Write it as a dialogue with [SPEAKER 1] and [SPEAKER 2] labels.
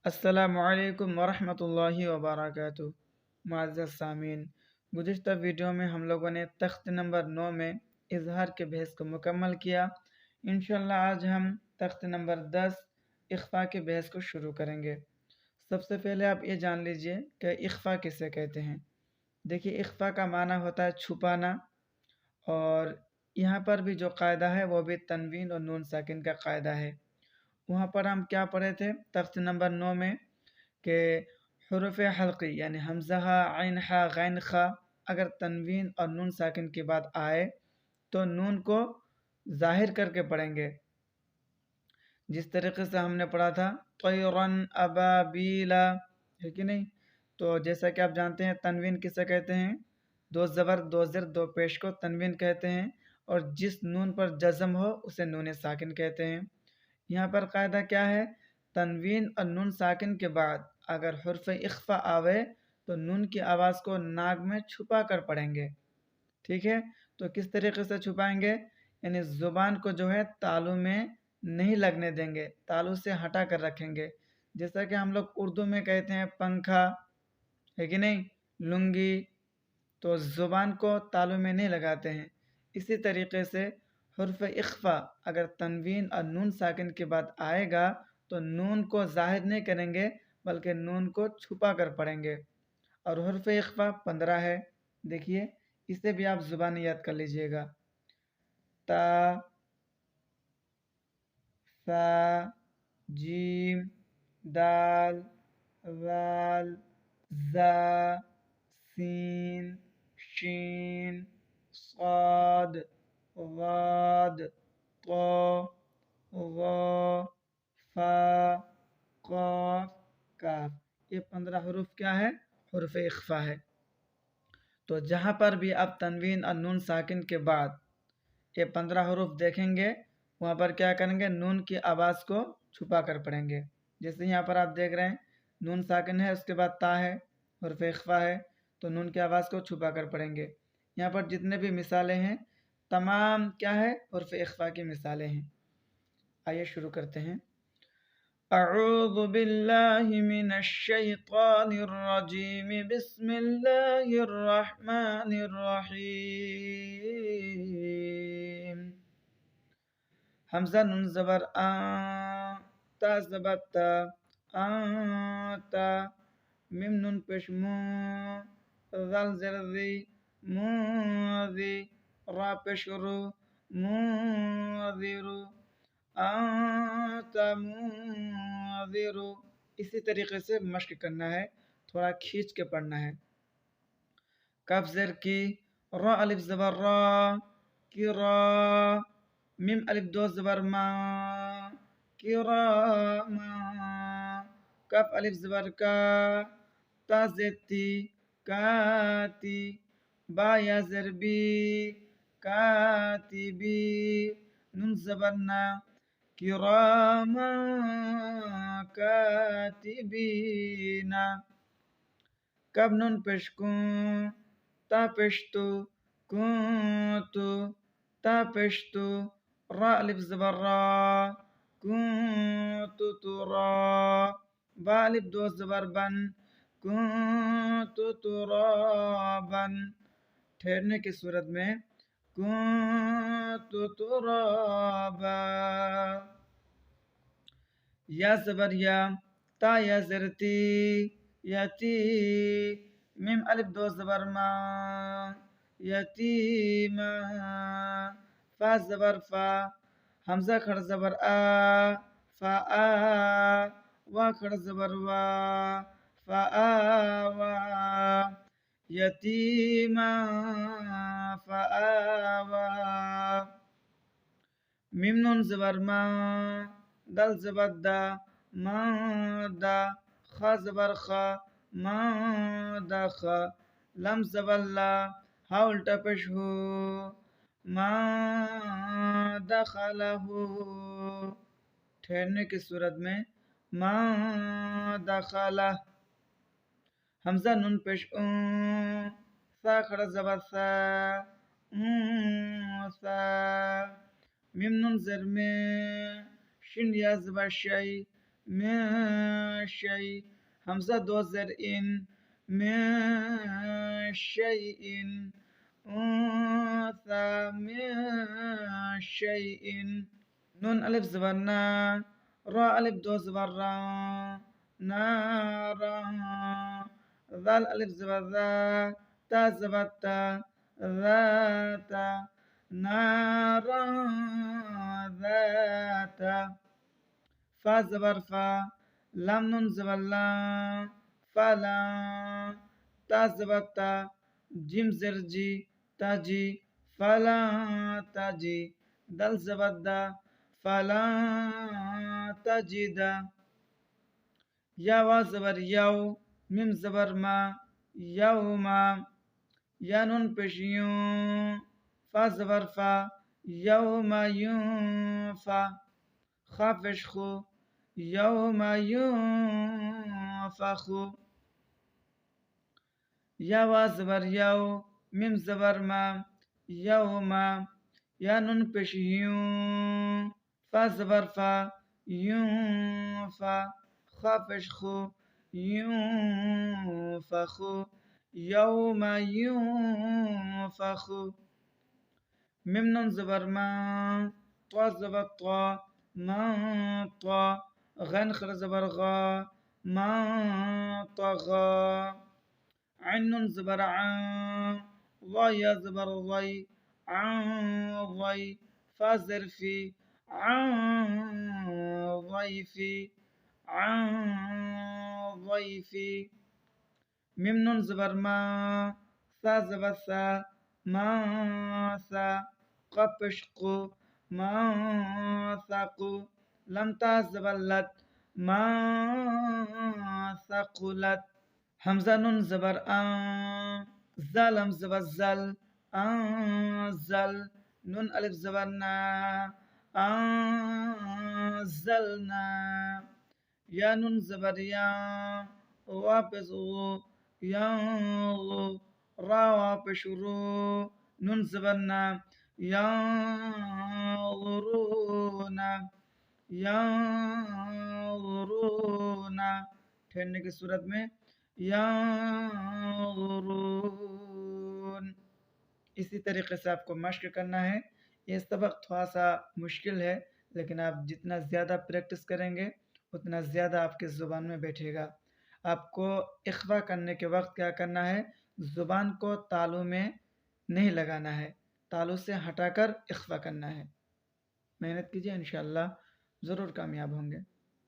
[SPEAKER 1] अस्सलामुअलैकुम वरहमतुल्लाहि वबरकातुहू। मुअज़्ज़ज़ सामीन, गुज़िश्ता वीडियो में हम लोगों ने तख्त नंबर 9 में इज़हार के बहस को मुकम्मल किया। इंशाअल्लाह आज हम तख्त नंबर 10 इख्फ़ा के बहस को शुरू करेंगे। सबसे पहले आप ये जान लीजिए कि इख्फ़ा किसे कहते हैं। देखिए, इख्फ़ा का माना होता है छुपाना, और यहाँ पर भी जो कायदा है वो भी तनवीन और नून साकिन का कायदा है। वहाँ पर हम क्या पढ़े थे तख्त नंबर 9 में कि हुरूफ़ हल्क़ी यानी हमज़ा, ऐन, हा, गैन, खा अगर तनवीन और नून साकिन की बात आए तो नून को ज़ाहिर करके पढ़ेंगे, जिस तरीके से हमने पढ़ा था तयरन अबाबीला, है कि नहीं। तो जैसा कि आप जानते हैं तनवीन किसे कहते हैं, दो ज़बर दो ज़र दो पेश को तनवीन कहते हैं, और जिस नून पर जज़म हो उसे नून साकिन कहते हैं। यहाँ पर कायदा क्या है, तनवीन और नून साकिन के बाद अगर हुर्फ़ इख्फ़ा आवे तो नून की आवाज़ को नाक में छुपा कर पढ़ेंगे। ठीक है, तो किस तरीके से छुपाएंगे, यानी ज़ुबान को जो है तालू में नहीं लगने देंगे, तालू से हटा कर रखेंगे। जैसा कि हम लोग उर्दू में कहते हैं पंखा, है कि नहीं, लुंगी, तो ज़ुबान को तालू में नहीं लगाते हैं। इसी तरीके से हुर्फ़ इख्फ़ा अगर तनवीन और नून साकिन के बाद आएगा तो नून को ज़ाहिर नहीं करेंगे बल्कि नून को छुपा कर पढ़ेंगे। और हुर्फ़ इख्फ़ा 15 है। देखिए, इसे भी आप ज़ुबानी याद कर लीजिएगा। ता, सा, जीम, दाल, वाल, ज़ा, सीन, शीन, स्वाद, वाद, तो, वा, फा, क़ाफ, काफ। ये 15 हरूफ क्या है, हुर्फ़ इख्फ़ा है। तो जहाँ पर भी आप तनवीन और नून साकिन के बाद ये 15 हरूफ देखेंगे, वहाँ पर क्या करेंगे, नून की आवाज़ को छुपा कर पढ़ेंगे। जैसे यहाँ पर आप देख रहे हैं नून साकिन है, उसके बाद ता है, हुर्फ़ इख्फ़ा है, तो नून की आवाज़ को छुपा कर पढ़ेंगे। यहाँ पर जितने भी मिसालें हैं तमाम क्या है, हुर्फ़ इख्फ़ा की मिसालें हैं। आइए शुरू करते हैं। अऊज़ु बिल्लाहि मिनश शैतानिर रजीम, बिस्मिल्लाहिर रहमानिर रहीम। हमज़ा नून ज़बर आ, ता ज़बर ता, आता, मीम नून पेश मू, ज़ाल ज़ेर ज़ी, मूज़ी, रा पेश रू, मूज़िरु, आतमूज़िरु। इसी तरीके से मश्क करना है, थोड़ा खींच के पढ़ना है। कफ ज़ेर की, रा अलिफ ज़बर रा, की रा, मीम अलिफ दो ज़बर मा, की रा मा, कफ अलिफ ज़बर का, ता ज़ेर ती, काती, बा या ज़ेर बी, कातिबी, नून ज़बर ना, किरामा कातिबीना। कब नून पेश कूं, ता पेश तू, कुंतु, ता पेश तू, रा अलिफ ज़बर रा, कुंतु तुरा, बा अलिफ दो ज़बर बन, कुंतु तुराबन। ठहरने की सूरत में कुंतु तुराबा। या ज़बर या, ता या ज़रती, यती, मीम अलिफ दो ज़बर मा, यतीमा, फा ज़बर फा, हमज़ा खड़ ज़बर आ, फा आ, वा खड़ ज़बर वा, फा आ वा, यतीमा, फा आ वा। मीम नून ज़बर मा, दल ज़बर दा, मा दा, खा ज़बर खा, मा दा खा, लम ज़बर ला, हा उल्टा पेश हो, मा दखलहु। ठहरने की सूरत में मा दखला। हमज़ा नून पेश सा खड़ा ज़बर सा, सा, मीम नून ज़र में, शिन या ज़बर शई, में शई, हमजा दो ज़र इन, में शैइन, उन्सा में शैइन। नून अलिफ ज़बर ना, रा अलिफ दो ज़बर रा, नारा। ज़ाल अलिफ ज़बर ज़ा, ता ज़बर ता, ज़ाता, नारा ज़ाता। फा ज़बर फा, लाम नून ज़बर ला, फला। ता ज़बर ता, जिम ज़र जी, ताजी, फला ताजी। दल ज़बर दा, फला तजिदा। या वा ज़बर याव, मिम ज़बर मा, यौमा। या नून पेश यूं, फा ज़बर फा, यौमा यूंफा। खा पेश खु, यौमा यूंफखु। या वा ज़बर याव, मिम ज़बर मा, यौमा। या नून पेश यूं, फा ज़बर फा, यूंफा। खा पेश खु, यूंफखु, यौमा यूंफखु। मिम नून ज़बर मा, त्वा ज़बर त्वा, मा त्वा। गैन खर ज़बर गा, मा त्वगा। عين نون زبر عن، ضايا زبر ضي، عن ضي. فا زرفي، عن ضيفي، عن ضيفي. ميم نون زبر ما، ثا زبر ثا، ما ثا. قبش قو، ما ثقو. لم تا زبر لت، ما ثقلت. همزة نون زبر آن، زالم زبر زل، أنزل. نون ألف زبر نا، أنزلنا. يا نون زبر يا، وابز غو، ينغو. را وابش رو، نون زبر نا، ينظرون، ينظرون। ठहरने की सूरत में यांज़ुरून। इसी तरीके से आपको मश्क करना है। ये सबक थोड़ा सा मुश्किल है, लेकिन आप जितना ज़्यादा प्रैक्टिस करेंगे उतना ज़्यादा आपके ज़ुबान में बैठेगा। आपको इख्फ़ा करने के वक्त क्या करना है, ज़ुबान को तालू में नहीं लगाना है, तालू से हटाकर इख्फ़ा करना है। मेहनत कीजिए, इंशाअल्लाह ज़रूर कामयाब होंगे।